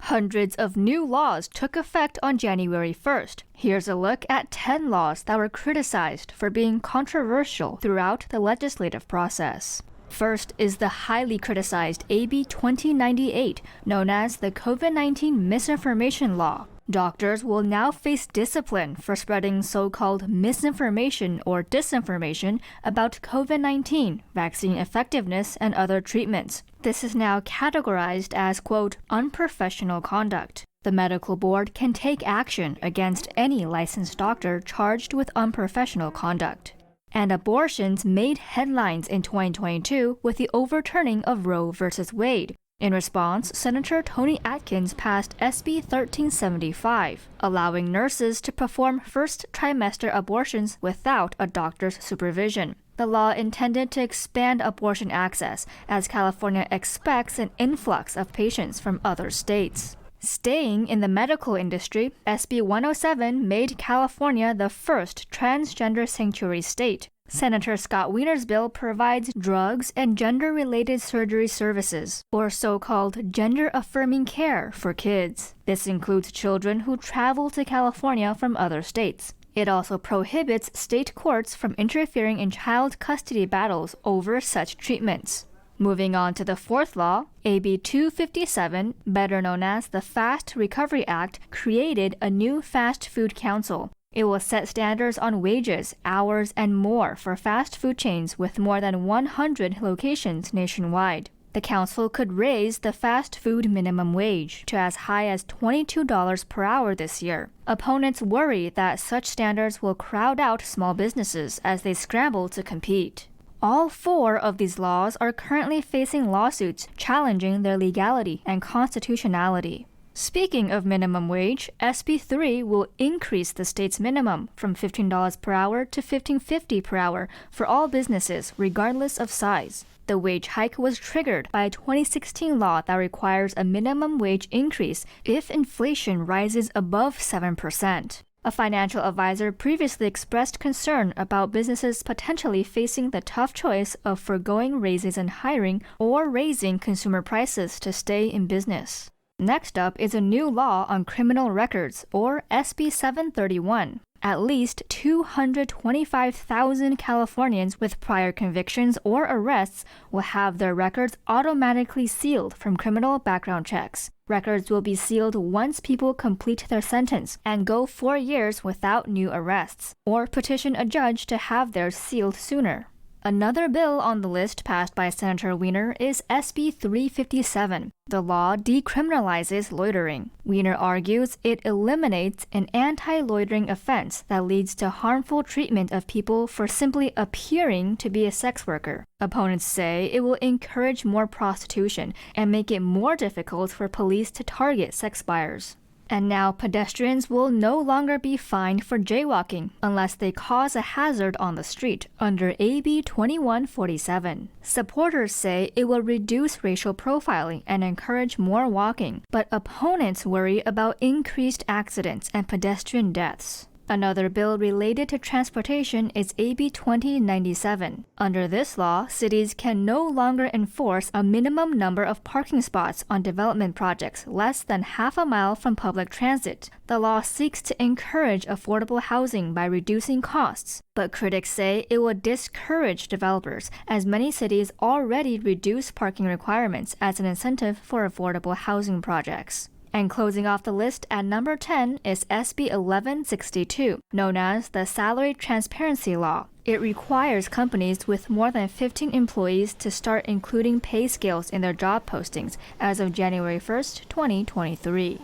Hundreds of new laws took effect on January 1st. Here's a look at 10 laws that were criticized for being controversial throughout the legislative process. First is the highly criticized AB 2098, known as the COVID-19 Misinformation Law. Doctors will now face discipline for spreading so-called misinformation or disinformation about COVID-19, vaccine effectiveness, and other treatments. This is now categorized as, quote, unprofessional conduct. The medical board can take action against any licensed doctor charged with unprofessional conduct. And abortions made headlines in 2022 with the overturning of Roe v. Wade. In response, Senator Tony Atkins passed SB 1375, allowing nurses to perform first trimester abortions without a doctor's supervision. The law intended to expand abortion access, as California expects an influx of patients from other states. Staying in the medical industry, SB 107 made California the first transgender sanctuary state. Senator Scott Wiener's bill provides drugs and gender-related surgery services, or so-called gender-affirming care for kids. This includes children who travel to California from other states. It also prohibits state courts from interfering in child custody battles over such treatments. Moving on to the fourth law, AB 257, better known as the Fast Recovery Act, created a new fast food council. It will set standards on wages, hours, and more for fast food chains with more than 100 locations nationwide. The council could raise the fast food minimum wage to as high as $22 per hour this year. Opponents worry that such standards will crowd out small businesses as they scramble to compete. All four of these laws are currently facing lawsuits challenging their legality and constitutionality. Speaking of minimum wage, SB 3 will increase the state's minimum from $15 per hour to $15.50 per hour for all businesses, regardless of size. The wage hike was triggered by a 2016 law that requires a minimum wage increase if inflation rises above 7%. A financial advisor previously expressed concern about businesses potentially facing the tough choice of foregoing raises in hiring or raising consumer prices to stay in business. Next up is a new law on criminal records, or SB 731. At least 225,000 Californians with prior convictions or arrests will have their records automatically sealed from criminal background checks. Records will be sealed once people complete their sentence and go 4 years without new arrests, or petition a judge to have theirs sealed sooner. Another bill on the list passed by Senator Wiener is SB 357. The law decriminalizes loitering. Wiener argues it eliminates an anti-loitering offense that leads to harmful treatment of people for simply appearing to be a sex worker. Opponents say it will encourage more prostitution and make it more difficult for police to target sex buyers. And now pedestrians will no longer be fined for jaywalking unless they cause a hazard on the street under AB 2147. Supporters say it will reduce racial profiling and encourage more walking, but opponents worry about increased accidents and pedestrian deaths. Another bill related to transportation is AB 2097. Under this law, cities can no longer enforce a minimum number of parking spots on development projects less than half a mile from public transit. The law seeks to encourage affordable housing by reducing costs, but critics say it will discourage developers as many cities already reduce parking requirements as an incentive for affordable housing projects. And closing off the list at number 10 is SB 1162, known as the Salary Transparency Law. It requires companies with more than 15 employees to start including pay scales in their job postings as of January 1st, 2023.